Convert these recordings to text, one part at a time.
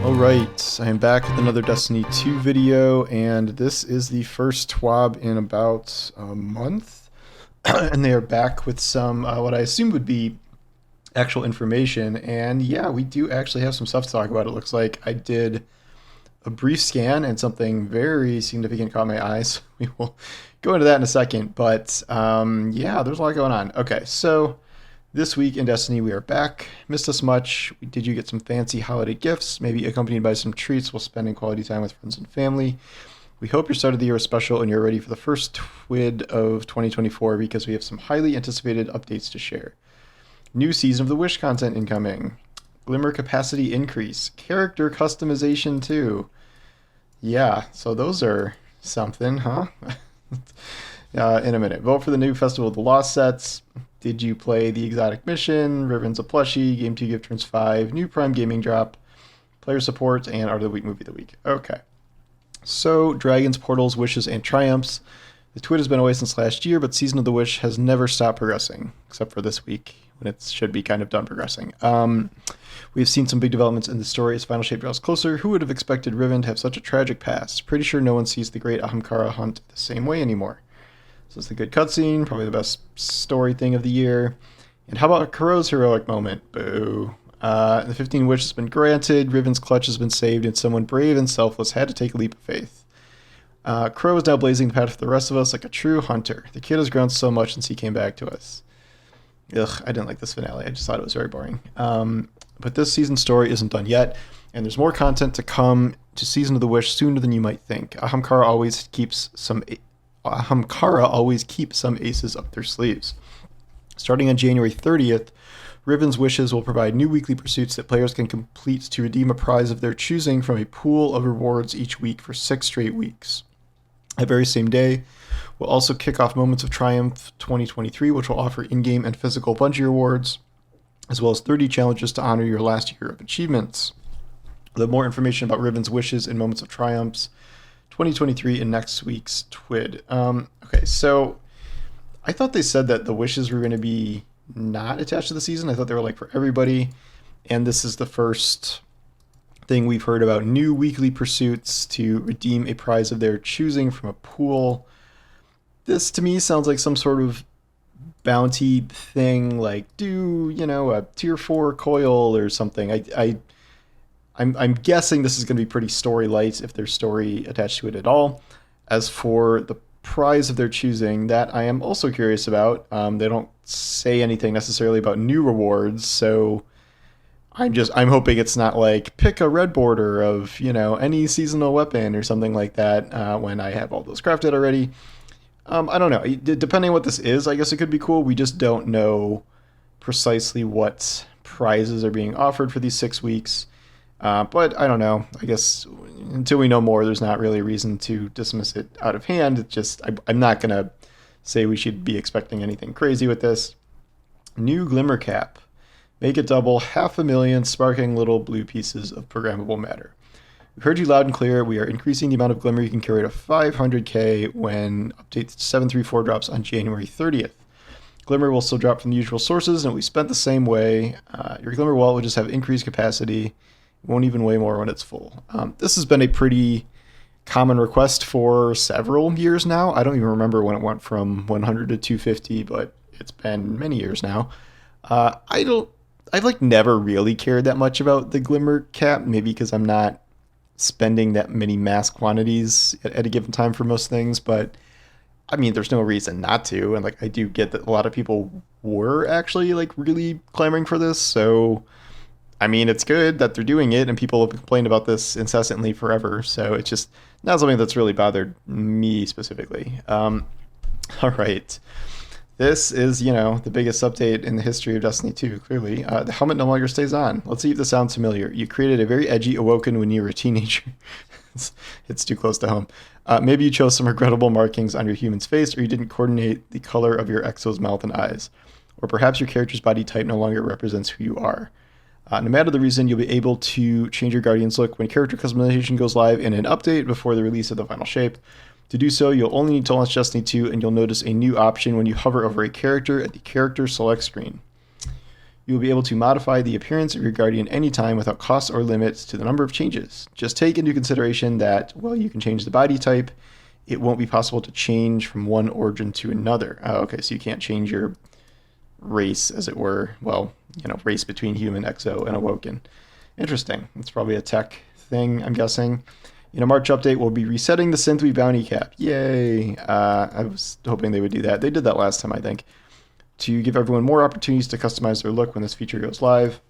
Alright, I am back with another Destiny 2 video, and this is the first TWAB in about a month. And they are back with some, what I assume would be actual information. And yeah, we do actually have some stuff to talk about. It looks like I did a brief scan and something very significant caught my eye, so we will go into that in a second. But yeah, there's a lot going on. Okay, so this week in Destiny, we are back. Missed us much. Did you get some fancy holiday gifts, maybe accompanied by some treats while spending quality time with friends and family? We hope your start of the year is special and you're ready for the first TWID of 2024 because we have some highly anticipated updates to share. New Season of the Wish content incoming. Glimmer capacity increase. Character customization too. Yeah, so those are something, huh? In a minute. Vote for the new Festival of the Lost sets. Did you play the exotic mission? Ribbons a plushie. Game 2 gift turns 5. New Prime Gaming drop. Player support and Art of the Week, Movie of the Week. Okay. So, Dragons, Portals, Wishes, and Triumphs. The TWID has been away since last year, but Season of the Wish has never stopped progressing, except for this week, when it should be kind of done progressing. We've seen some big developments in the story as Final Shape draws closer. Who would have expected Riven to have such a tragic past? Pretty sure no one sees the great Ahamkara hunt the same way anymore. So it's the good cutscene, probably the best story thing of the year. And how about Kuro's heroic moment? Boo. The 15 wish has been granted, Riven's clutch has been saved, and someone brave and selfless had to take a leap of faith. Kuro is now blazing the path for the rest of us like a true hunter. The kid has grown so much since he came back to us. Ugh, I didn't like this finale. I just thought it was very boring. But this season's story isn't done yet, and there's more content to come to Season of the Wish sooner than you might think. Ahamkara always keeps some aces up their sleeves. Starting on January 30th, Riven's Wishes will provide new weekly pursuits that players can complete to redeem a prize of their choosing from a pool of rewards each week for 6 straight weeks. That very same day, we'll also kick off Moments of Triumph 2023, which will offer in-game and physical Bungie rewards, as well as 30 challenges to honor your last year of achievements. We'll have more information about Riven's Wishes and Moments of Triumphs 2023 in next week's TWID. Okay, so I thought they said that the wishes were going to be not attached to the season. I thought they were like for everybody, and this is the first thing we've heard about new weekly pursuits to redeem a prize of their choosing from a pool. This to me sounds like some sort of bounty thing, like do a tier 4 coil or something. I'm guessing this is going to be pretty story light if there's story attached to it at all. As for the prize of their choosing, that I am also curious about. They don't say anything necessarily about new rewards, so I'm hoping it's not like pick a red border of any seasonal weapon or something like that when I have all those crafted already. I don't know. Depending on what this is, I guess it could be cool. We just don't know precisely what prizes are being offered for these 6 weeks. But I don't know. I guess until we know more, there's not really a reason to dismiss it out of hand. It's just I'm not going to say we should be expecting anything crazy with this. New Glimmer cap. Make it double 500,000 sparkling little blue pieces of programmable matter. We've heard you loud and clear. We are increasing the amount of Glimmer you can carry to 500k when update 734 drops on January 30th. Glimmer will still drop from the usual sources, and it will be spent the same way. Your Glimmer wallet will just have increased capacity. It won't even weigh more when it's full. This has been a pretty common request for several years now. I don't even remember when it went from 100 to 250, but it's been many years now. I've never really cared that much about the Glimmer cap, maybe because I'm not spending that many mass quantities at a given time for most things, but I mean, there's no reason not to. And I do get that a lot of people were actually really clamoring for this. So, I mean, it's good that they're doing it, and people have complained about this incessantly forever. So it's just not something that's really bothered me specifically. All right. This is, the biggest update in the history of Destiny 2, clearly. The helmet no longer stays on. Let's see if this sounds familiar. You created a very edgy Awoken when you were a teenager. It's too close to home. Maybe you chose some regrettable markings on your human's face, or you didn't coordinate the color of your exo's mouth and eyes. Or perhaps your character's body type no longer represents who you are. No matter the reason, you'll be able to change your Guardian's look when character customization goes live in an update before the release of the final shape. To do so, you'll only need to launch Destiny 2, and you'll notice a new option when you hover over a character at the character select screen. You will be able to modify the appearance of your guardian anytime without cost or limits to the number of changes. Just take into consideration that, well, you can change the body type. It won't be possible to change from one origin to another. Oh, okay, so you can't change your race, as it were. Well, race between human, exo, and awoken. Interesting. It's probably a tech thing, I'm guessing. In a March update, we'll be resetting the Synthwee bounty cap. Yay! I was hoping they would do that. They did that last time, I think. To give everyone more opportunities to customize their look when this feature goes live.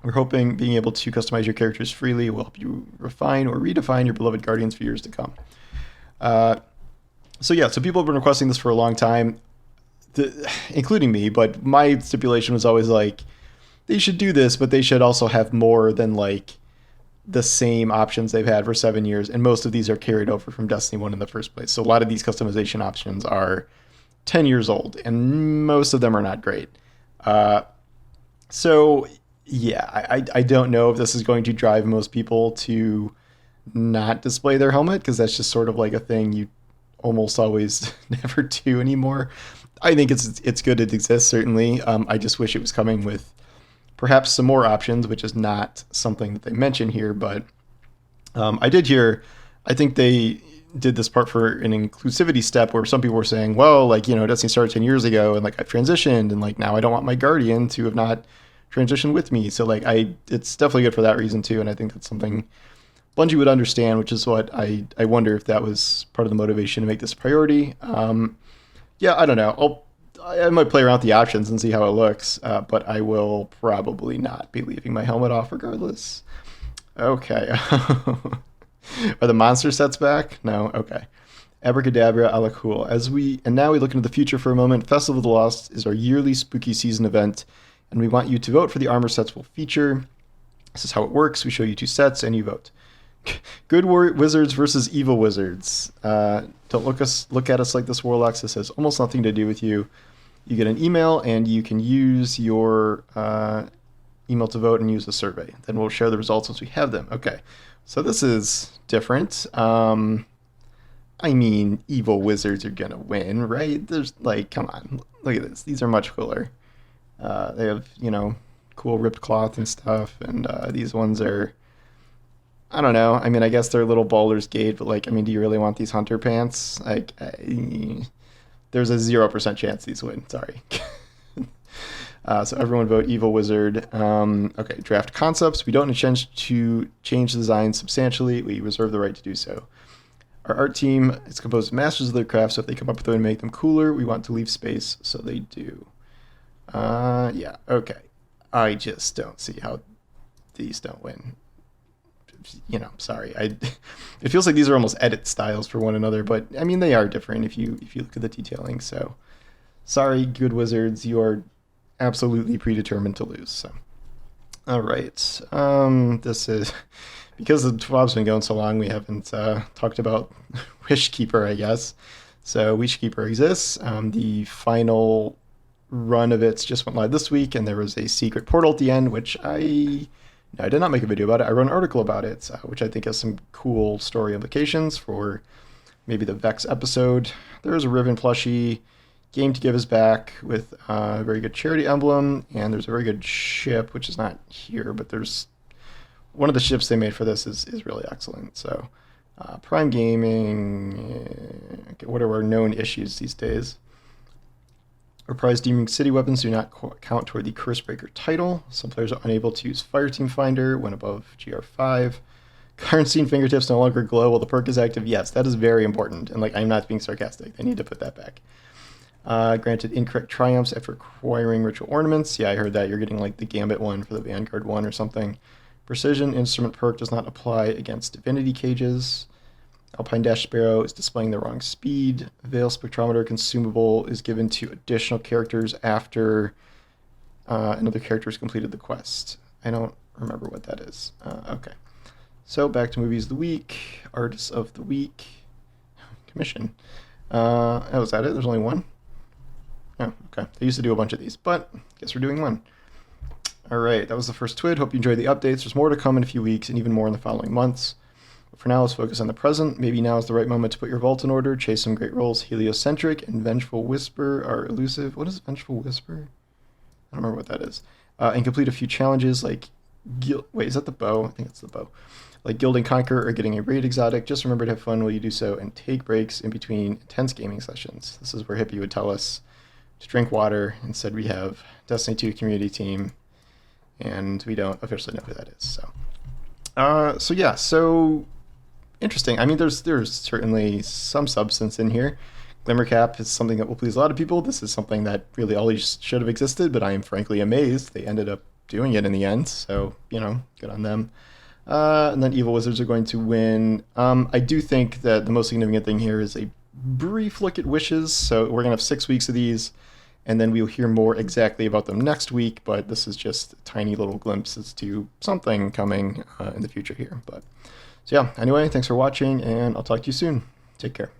We're hoping being able to customize your characters freely will help you refine or redefine your beloved Guardians for years to come. So people have been requesting this for a long time, including me, but my stipulation was always like, they should do this, but they should also have more than like the same options they've had for 7 years, and most of these are carried over from Destiny 1 in the first place. So a lot of these customization options are 10 years old, and most of them are not great. I don't know if this is going to drive most people to not display their helmet, because that's just sort of like a thing you almost always never do anymore. I think it's good it exists, certainly. I just wish it was coming with perhaps some more options, which is not something that they mention here, but I did hear, I think they did this part for an inclusivity step where some people were saying, well, Destiny started 10 years ago, and I've transitioned, and now I don't want my Guardian to have not transitioned with me. So it's definitely good for that reason too, and I think that's something Bungie would understand, which is what I wonder if that was part of the motivation to make this a priority. I don't know. I might play around with the options and see how it looks, but I will probably not be leaving my helmet off regardless. Okay. Are the monster sets back? No? Okay. Abracadabra, ala cool. Now we look into the future for a moment. Festival of the Lost is our yearly spooky season event, and we want you to vote for the armor sets we'll feature. This is how it works. We show you 2 sets, and you vote. Good wizards versus evil wizards. Don't look at us like this, Warlocks. This has almost nothing to do with you. You get an email, and you can use your email to vote and use the survey. Then we'll share the results once we have them. Okay, so this is different. Evil wizards are gonna win, right? There's come on, look at this. These are much cooler. They have cool ripped cloth and stuff, and these ones are, I don't know. I guess they're little Baldur's Gate, but do you really want these hunter pants? There's a 0% chance these win. Sorry. So everyone vote evil wizard. Okay, draft concepts. We don't intend to change the design substantially. We reserve the right to do so. Our art team is composed of masters of their craft, so if they come up with a way to make them cooler, we want to leave space, so they do. Okay. I just don't see how these don't win. Sorry. It feels like these are almost edit styles for one another, but they are different if you look at the detailing. So, sorry, good wizards, you are absolutely predetermined to lose. So, all right. This is because the TWAB's been going so long. We haven't talked about Wishkeeper, I guess. So, Wishkeeper exists. The final run of it just went live this week, and there was a secret portal at the end, which I did not make a video about it. I wrote an article about it, which I think has some cool story implications for maybe the Vex episode. There's a Riven plushie. Game to Give is back with a very good charity emblem, and there's a very good ship, which is not here, but there's one of the ships they made for this is really excellent. So, Prime Gaming, what are our known issues these days? Reprise Demon City weapons do not count toward the Cursebreaker title. Some players are unable to use Fireteam Finder when above GR5. Karnstein fingertips no longer glow while the perk is active. Yes, that is very important. And I'm not being sarcastic. They need to put that back. Granted incorrect triumphs after acquiring ritual ornaments. Yeah, I heard that. You're getting the Gambit one for the Vanguard one or something. Precision instrument perk does not apply against divinity cages. Alpine Dash Sparrow is displaying the wrong speed. Veil Spectrometer consumable is given to additional characters after another character has completed the quest. I don't remember what that is. Okay. So back to movies of the week. Artists of the week. Commission. Oh, is that it? There's only one? Oh, okay. They used to do a bunch of these, but I guess we're doing one. All right. That was the first TWID. Hope you enjoyed the updates. There's more to come in a few weeks and even more in the following months. But for now, let's focus on the present. Maybe now is the right moment to put your vault in order, chase some great rolls. Heliocentric and Vengeful Whisper are elusive. What is Vengeful Whisper? I don't remember what that is. and complete a few challenges like wait, is that the bow? I think it's the bow. Like Guild and Conquer or getting a raid exotic. Just remember to have fun while you do so and take breaks in between intense gaming sessions. This is where Hippie would tell us to drink water. Instead, we have Destiny 2 community team, and we don't officially know who that is. So interesting. I mean, there's certainly some substance in here. Glimmer Cap is something that will please a lot of people. This is something that really always should have existed, but I am frankly amazed they ended up doing it in the end. So, good on them. And then Evil Wizards are going to win. I do think that the most significant thing here is a brief look at wishes. So we're going to have 6 weeks of these, and then we'll hear more exactly about them next week. But this is just tiny little glimpses to something coming in the future here. So yeah, anyway, thanks for watching, and I'll talk to you soon. Take care.